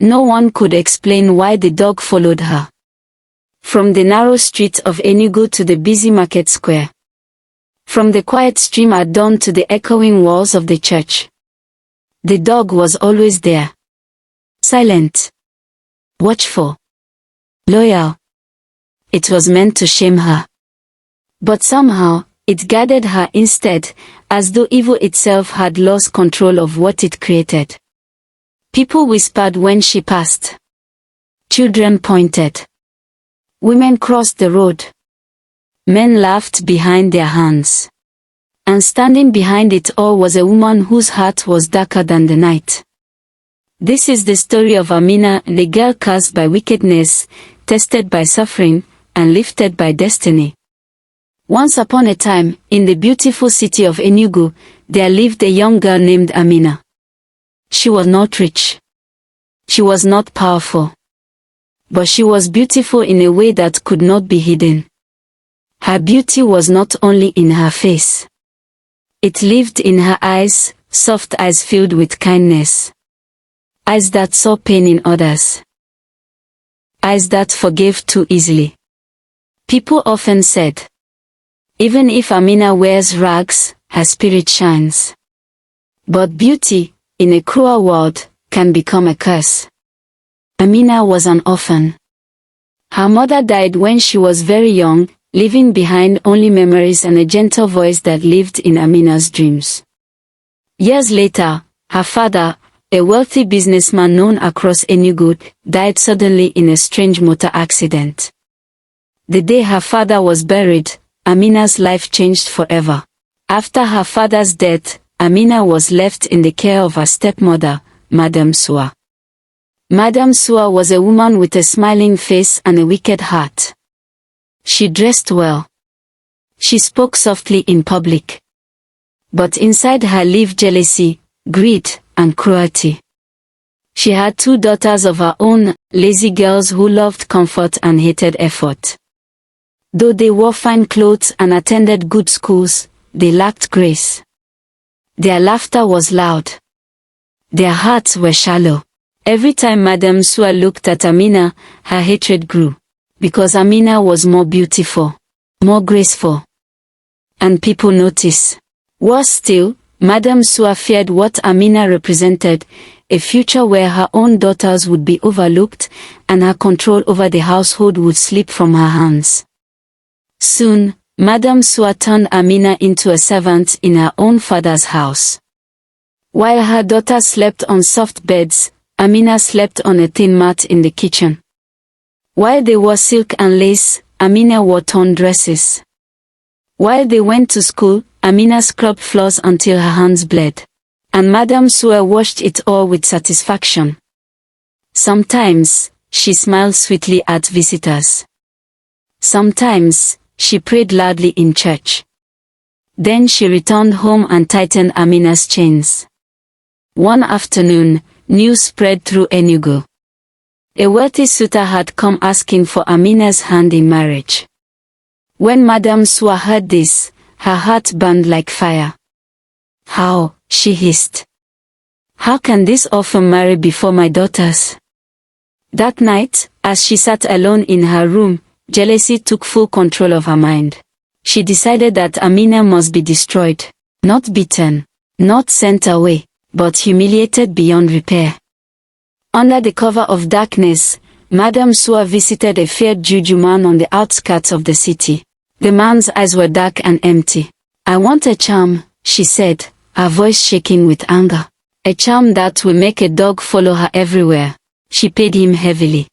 No one could explain why the dog followed her. From the narrow streets of Enugu to the busy market square. From the quiet stream at dawn to the echoing walls of the church. The dog was always there. Silent. Watchful. Loyal. It was meant to shame her. But somehow, it guided her instead, as though evil itself had lost control of what it created. People whispered when she passed. Children pointed. Women crossed the road. Men laughed behind their hands. And standing behind it all was a woman whose heart was darker than the night. This is the story of Amina, the girl cursed by wickedness, tested by suffering, and lifted by destiny. Once upon a time, in the beautiful city of Enugu, there lived a young girl named Amina. She was not rich. She was not powerful. But she was beautiful in a way that could not be hidden. Her beauty was not only in her face. It lived in her eyes, soft eyes filled with kindness. Eyes that saw pain in others. Eyes that forgave too easily. People often said, even if Amina wears rags, her spirit shines. But beauty, in a cruel world, can become a curse. Amina was an orphan. Her mother died when she was very young, leaving behind only memories and a gentle voice that lived in Amina's dreams. Years later, her father, a wealthy businessman known across Enugu, died suddenly in a strange motor accident. The day her father was buried, Amina's life changed forever. After her father's death, Amina was left in the care of her stepmother, Madame Sua. Madame Sua was a woman with a smiling face and a wicked heart. She dressed well. She spoke softly in public. But inside her lived jealousy, greed, and cruelty. She had 2 daughters of her own, lazy girls who loved comfort and hated effort. Though they wore fine clothes and attended good schools, they lacked grace. Their laughter was loud. Their hearts were shallow. Every time Madame Sua looked at Amina, her hatred grew. Because Amina was more beautiful, more graceful. And people noticed. Worse still, Madame Sua feared what Amina represented, a future where her own daughters would be overlooked, and her control over the household would slip from her hands. Soon, Madame Sua turned Amina into a servant in her own father's house. While her daughters slept on soft beds, Amina slept on a thin mat in the kitchen. While they wore silk and lace, Amina wore torn dresses. While they went to school, Amina scrubbed floors until her hands bled. And Madame Sua watched it all with satisfaction. Sometimes, she smiled sweetly at visitors. Sometimes, she prayed loudly in church. Then she returned home and tightened Amina's chains. One afternoon, news spread through Enugu. A wealthy suitor had come asking for Amina's hand in marriage. When Madame Sua heard this, her heart burned like fire. How, she hissed. How can this orphan marry before my daughters? That night, as she sat alone in her room, jealousy took full control of her mind. She decided that Amina must be destroyed, not beaten, not sent away, but humiliated beyond repair. Under the cover of darkness, Madame Sua visited a feared juju man on the outskirts of the city. The man's eyes were dark and empty. I want a charm, she said, her voice shaking with anger. A charm that will make a dog follow her everywhere. She paid him heavily.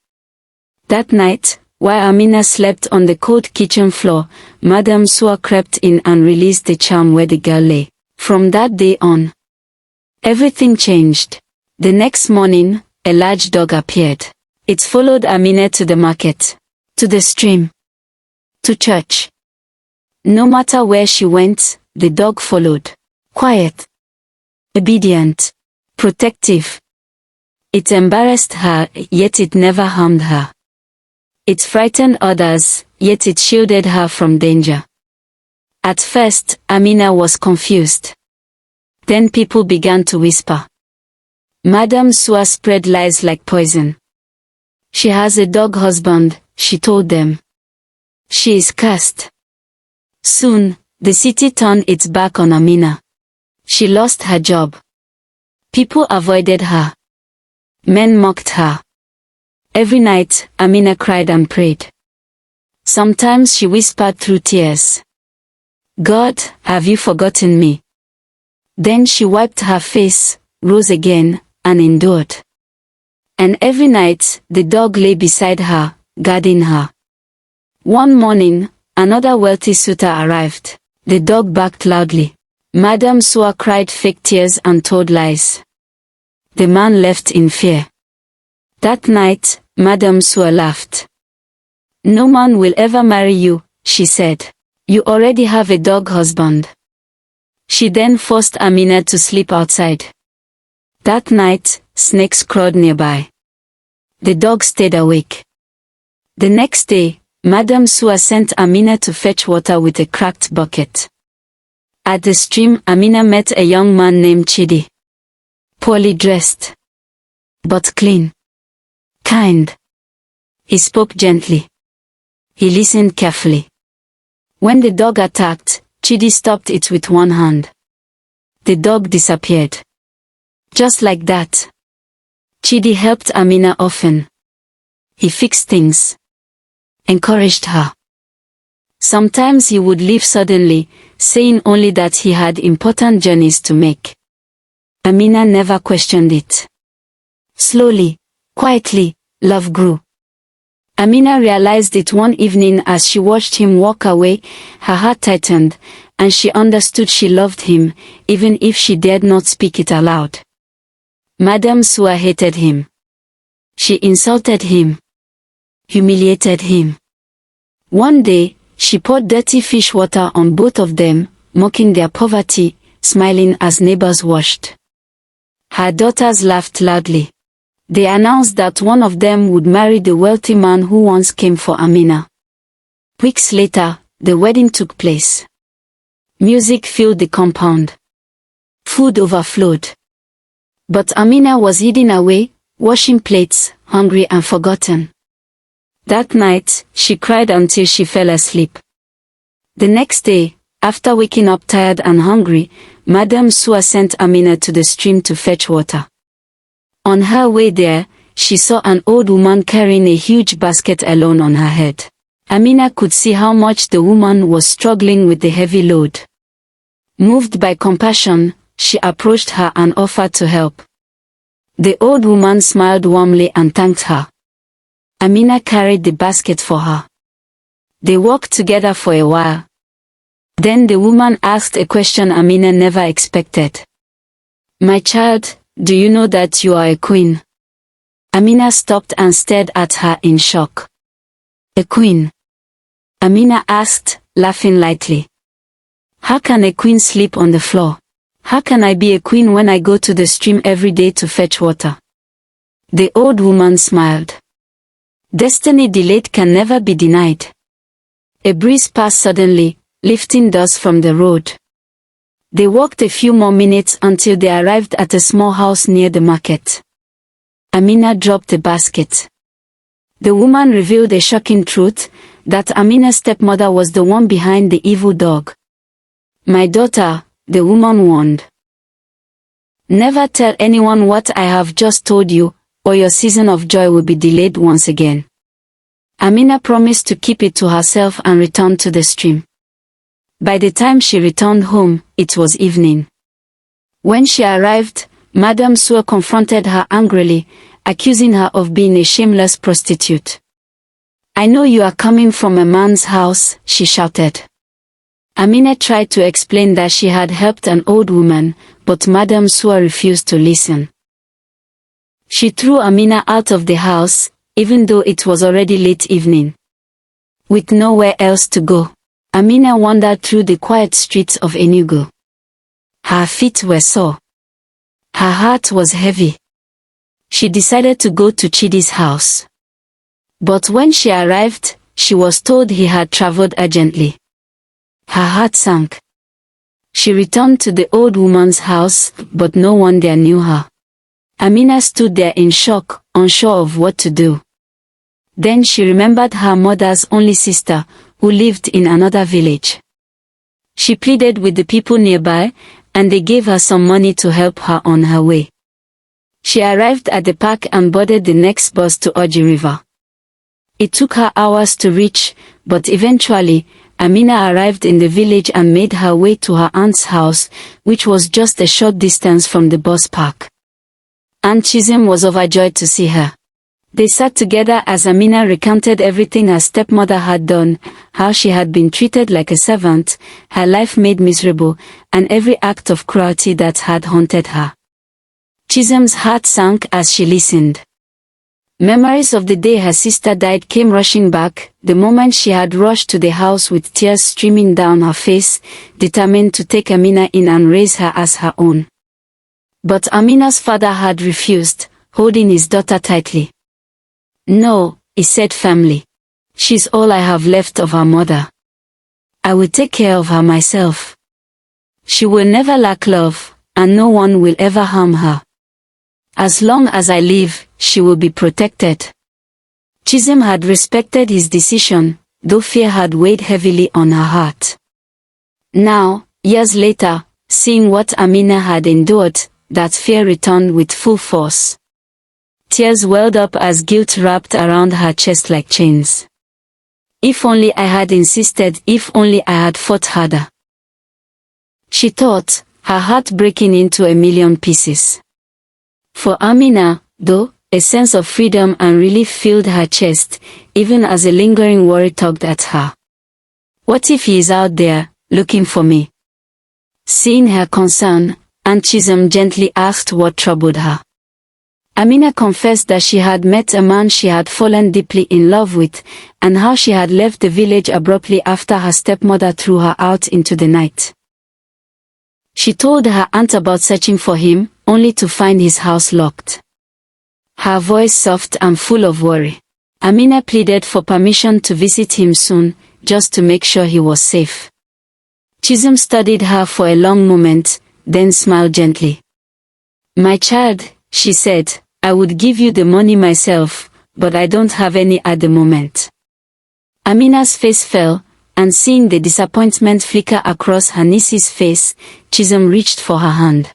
That night, while Amina slept on the cold kitchen floor, Madame Sua crept in and released the charm where the girl lay. From that day on, everything changed. The next morning, a large dog appeared. It followed Amina to the market, to the stream, to church. No matter where she went, the dog followed. Quiet, obedient, protective. It embarrassed her, yet it never harmed her. It frightened others, yet it shielded her from danger. At first, Amina was confused. Then people began to whisper. Madame Sua spread lies like poison. She has a dog husband, she told them. She is cursed. Soon, the city turned its back on Amina. She lost her job. People avoided her. Men mocked her. Every night, Amina cried and prayed. Sometimes she whispered through tears, "God, have you forgotten me?" Then she wiped her face, rose again, and endured. And every night, the dog lay beside her, guarding her. One morning, another wealthy suitor arrived. The dog barked loudly. Madame Sua cried fake tears and told lies. The man left in fear. That night, Madame Sua laughed. "No man will ever marry you," she said. "You already have a dog husband." She then forced Amina to sleep outside. That night, snakes crawled nearby. The dog stayed awake. The next day, Madame Sua sent Amina to fetch water with a cracked bucket. At the stream, Amina met a young man named Chidi. Poorly dressed, but clean. Kind. He spoke gently. He listened carefully. When the dog attacked, Chidi stopped it with one hand. The dog disappeared. Just like that. Chidi helped Amina often. He fixed things. Encouraged her. Sometimes he would leave suddenly, saying only that he had important journeys to make. Amina never questioned it. Slowly, quietly, love grew. Amina realized it one evening as she watched him walk away. Her heart tightened, and she understood she loved him, even if she dared not speak it aloud. Madame Sua hated him. She insulted him. Humiliated him. One day, she poured dirty fish water on both of them, mocking their poverty, smiling as neighbors watched. Her daughters laughed loudly. They announced that one of them would marry the wealthy man who once came for Amina. Weeks later, the wedding took place. Music filled the compound. Food overflowed. But Amina was hidden away, washing plates, hungry and forgotten. That night, she cried until she fell asleep. The next day, after waking up tired and hungry, Madame Sua sent Amina to the stream to fetch water. On her way there, she saw an old woman carrying a huge basket alone on her head. Amina could see how much the woman was struggling with the heavy load. Moved by compassion, she approached her and offered to help. The old woman smiled warmly and thanked her. Amina carried the basket for her. They walked together for a while. Then the woman asked a question Amina never expected. "My child, do you know that you are a queen?" Amina stopped and stared at her in shock. "A queen?" Amina asked, laughing lightly. "How can a queen sleep on the floor? How can I be a queen when I go to the stream every day to fetch water?" The old woman smiled. "Destiny delayed can never be denied." A breeze passed suddenly, lifting dust from the road. They walked a few more minutes until they arrived at a small house near the market. Amina dropped the basket. The woman revealed a shocking truth, that Amina's stepmother was the one behind the evil dog. "My daughter," the woman warned. "Never tell anyone what I have just told you, or your season of joy will be delayed once again." Amina promised to keep it to herself and returned to the stream. By the time she returned home, it was evening. When she arrived, Madame Sua confronted her angrily, accusing her of being a shameless prostitute. "I know you are coming from a man's house," she shouted. Amina tried to explain that she had helped an old woman, but Madame Sua refused to listen. She threw Amina out of the house, even though it was already late evening. With nowhere else to go, Amina wandered through the quiet streets of Enugu. Her feet were sore. Her heart was heavy. She decided to go to Chidi's house. But when she arrived, she was told he had traveled urgently. Her heart sank. She returned to the old woman's house, but no one there knew her. Amina stood there in shock, unsure of what to do. Then she remembered her mother's only sister, who lived in another village. She pleaded with the people nearby, and they gave her some money to help her on her way. She arrived at the park and boarded the next bus to Oji River. It took her hours to reach, but eventually, Amina arrived in the village and made her way to her aunt's house, which was just a short distance from the bus park. Aunt Chisholm was overjoyed to see her. They sat together as Amina recounted everything her stepmother had done, how she had been treated like a servant, her life made miserable, and every act of cruelty that had haunted her. Chisholm's heart sank as she listened. Memories of the day her sister died came rushing back, the moment she had rushed to the house with tears streaming down her face, determined to take Amina in and raise her as her own. But Amina's father had refused, holding his daughter tightly. "No," he said firmly. "She's all I have left of her mother. I will take care of her myself. She will never lack love, and no one will ever harm her. As long as I live, she will be protected." Chisholm had respected his decision, though fear had weighed heavily on her heart. Now, years later, seeing what Amina had endured, that fear returned with full force. Tears welled up as guilt wrapped around her chest like chains. If only I had insisted, if only I had fought harder, she thought, her heart breaking into a million pieces. For Amina, though, a sense of freedom and relief filled her chest, even as a lingering worry tugged at her. What if he is out there, looking for me? Seeing her concern, Aunt Chisholm gently asked what troubled her. Amina confessed that she had met a man she had fallen deeply in love with, and how she had left the village abruptly after her stepmother threw her out into the night. She told her aunt about searching for him, only to find his house locked. Her voice soft and full of worry. Amina pleaded for permission to visit him soon, just to make sure he was safe. Chisholm studied her for a long moment, then smiled gently. "My child," she said, "I would give you the money myself, but I don't have any at the moment." Amina's face fell, and seeing the disappointment flicker across her niece's face, Chisholm reached for her hand.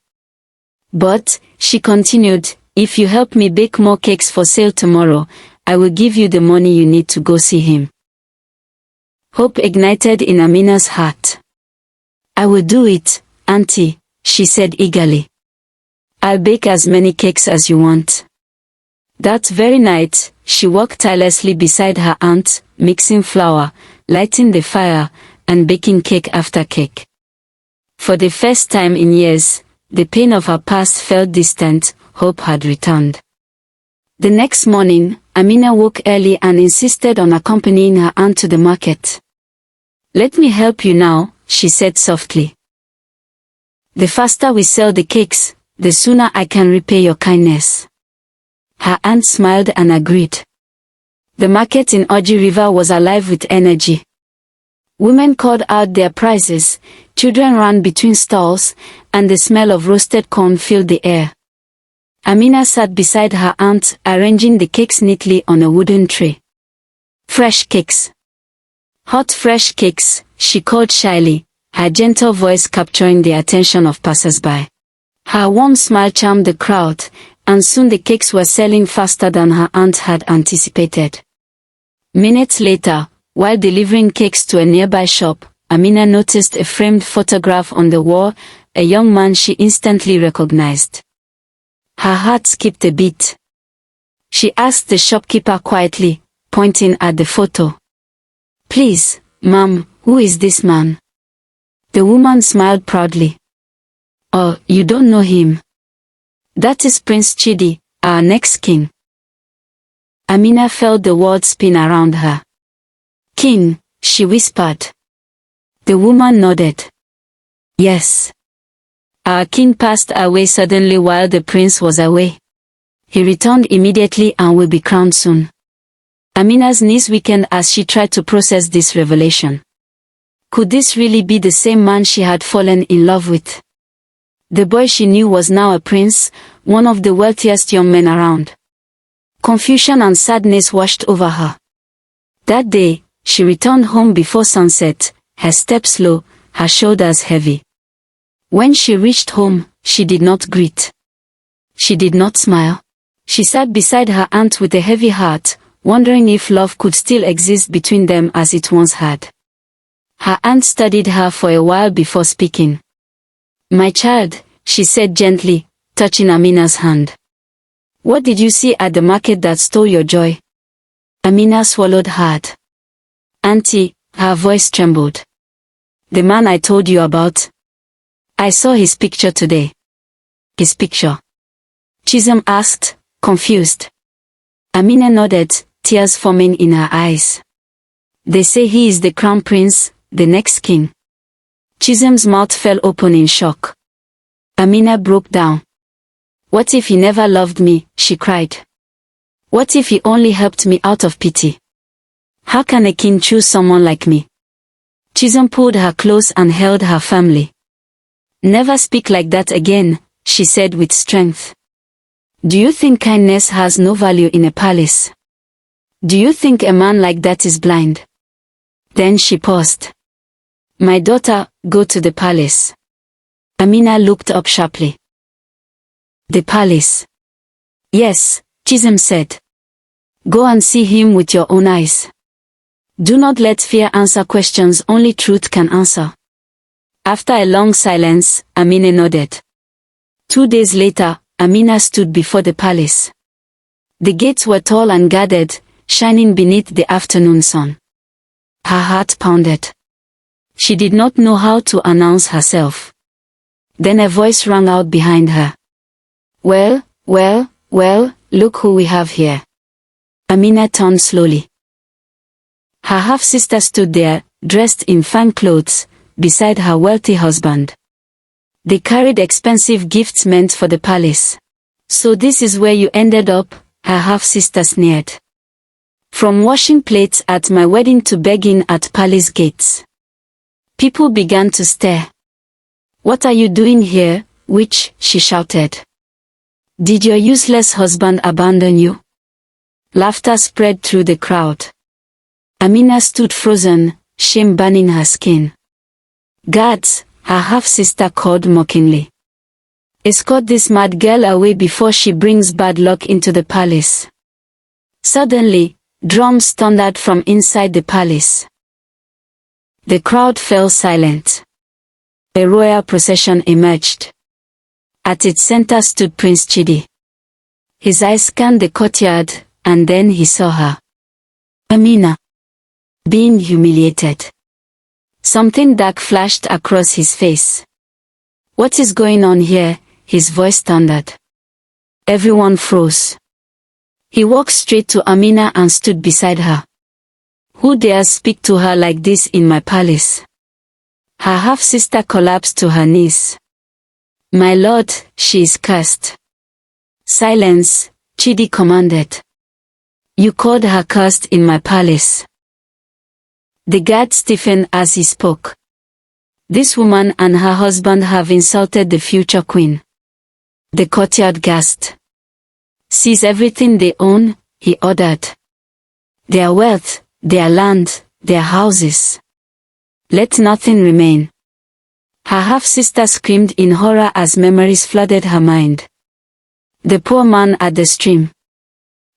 "But," she continued, "if you help me bake more cakes for sale tomorrow, I will give you the money you need to go see him." Hope ignited in Amina's heart. "I will do it, Auntie," she said eagerly. "I'll bake as many cakes as you want." That very night, she worked tirelessly beside her aunt, mixing flour, lighting the fire, and baking cake after cake. For the first time in years, the pain of her past felt distant, hope had returned. The next morning, Amina woke early and insisted on accompanying her aunt to the market. "Let me help you now," she said softly. "The faster we sell the cakes, the sooner I can repay your kindness." Her aunt smiled and agreed. The market in Oji River was alive with energy. Women called out their prices, children ran between stalls, and the smell of roasted corn filled the air. Amina sat beside her aunt, arranging the cakes neatly on a wooden tray. "Fresh cakes. Hot fresh cakes," she called shyly, her gentle voice capturing the attention of passers-by. Her warm smile charmed the crowd, and soon the cakes were selling faster than her aunt had anticipated. Minutes later, while delivering cakes to a nearby shop, Amina noticed a framed photograph on the wall, a young man she instantly recognized. Her heart skipped a beat. She asked the shopkeeper quietly, pointing at the photo. "Please, ma'am, who is this man?" The woman smiled proudly. "Oh, you don't know him? That is Prince Chidi, our next king." Amina felt the world spin around her. "King," she whispered. The woman nodded. "Yes. Our king passed away suddenly while the prince was away. He returned immediately and will be crowned soon." Amina's knees weakened as she tried to process this revelation. Could this really be the same man she had fallen in love with? The boy she knew was now a prince, one of the wealthiest young men around. Confusion and sadness washed over her. That day, she returned home before sunset, her steps slow, her shoulders heavy. When she reached home, she did not greet. She did not smile. She sat beside her aunt with a heavy heart, wondering if love could still exist between them as it once had. Her aunt studied her for a while before speaking. "My child," she said gently, touching Amina's hand. "What did you see at the market that stole your joy?" Amina swallowed hard. "Auntie," her voice trembled. "The man I told you about. I saw his picture today." "His picture?" Chisholm asked, confused. Amina nodded, tears forming in her eyes. "They say he is the crown prince, the next king." Chisholm's mouth fell open in shock. Amina broke down. "What if he never loved me?" she cried. "What if he only helped me out of pity? How can a king choose someone like me?" Chisholm pulled her close and held her firmly. "Never speak like that again," she said with strength. "Do you think kindness has no value in a palace? Do you think a man like that is blind?" Then she paused. "My daughter, go to the palace." Amina looked up sharply. "The palace?" "Yes," Chisholm said. "Go and see him with your own eyes. Do not let fear answer questions only truth can answer." After a long silence, Amina nodded. 2 days later, Amina stood before the palace. The gates were tall and guarded, shining beneath the afternoon sun. Her heart pounded. She did not know how to announce herself. Then a voice rang out behind her. Well, look who we have here." Amina turned slowly. Her half-sister stood there, dressed in fine clothes, beside her wealthy husband. They carried expensive gifts meant for the palace. "So this is where you ended up," her half-sister sneered. "From washing plates at my wedding to begging at palace gates." People began to stare. "What are you doing here, witch?" she shouted. "Did your useless husband abandon you?" Laughter spread through the crowd. Amina stood frozen, shame burning her skin. "Guards," her half-sister called mockingly. "Escort this mad girl away before she brings bad luck into the palace." Suddenly, drums thundered from inside the palace. The crowd fell silent. A royal procession emerged. At its center stood Prince Chidi. His eyes scanned the courtyard, and then he saw her. Amina. Being humiliated. Something dark flashed across his face. "What is going on here?" his voice thundered. Everyone froze. He walked straight to Amina and stood beside her. "Who dares speak to her like this in my palace?" Her half-sister collapsed to her knees. "My lord, she is cursed." "Silence," Chidi commanded. "You called her cursed in my palace." The guard stiffened as he spoke. "This woman and her husband have insulted the future queen." The courtyard gasped. "Seize everything they own," he ordered. "Their wealth, their land, their houses. Let nothing remain." Her half-sister screamed in horror as memories flooded her mind. The poor man at the stream.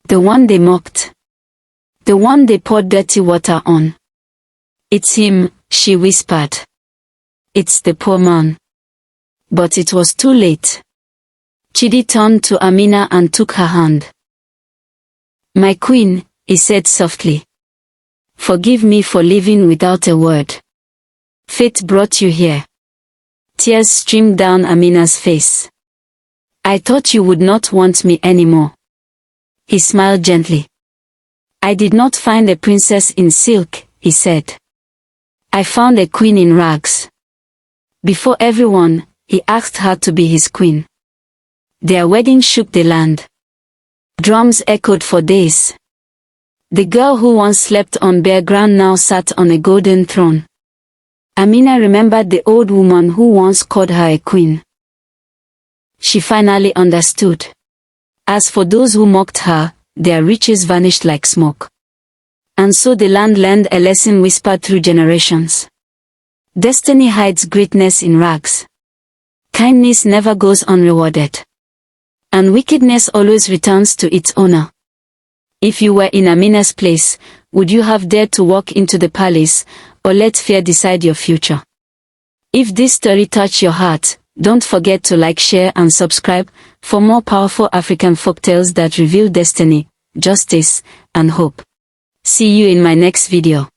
The one they mocked. The one they poured dirty water on. "It's him," she whispered. "It's the poor man." But it was too late. Chidi turned to Amina and took her hand. "My queen," he said softly. "Forgive me for leaving without a word. Fate brought you here." Tears streamed down Amina's face. "I thought you would not want me anymore." He smiled gently. "I did not find a princess in silk," he said. "I found a queen in rags." Before everyone, he asked her to be his queen. Their wedding shook the land. Drums echoed for days. The girl who once slept on bare ground now sat on a golden throne. Amina remembered the old woman who once called her a queen. She finally understood. As for those who mocked her, their riches vanished like smoke. And so the land learned a lesson whispered through generations. Destiny hides greatness in rags. Kindness never goes unrewarded. And wickedness always returns to its owner. If you were in Amina's place, would you have dared to walk into the palace, or let fear decide your future? If this story touched your heart, don't forget to like, share and subscribe for more powerful African folktales that reveal destiny, justice, and hope. See you in my next video.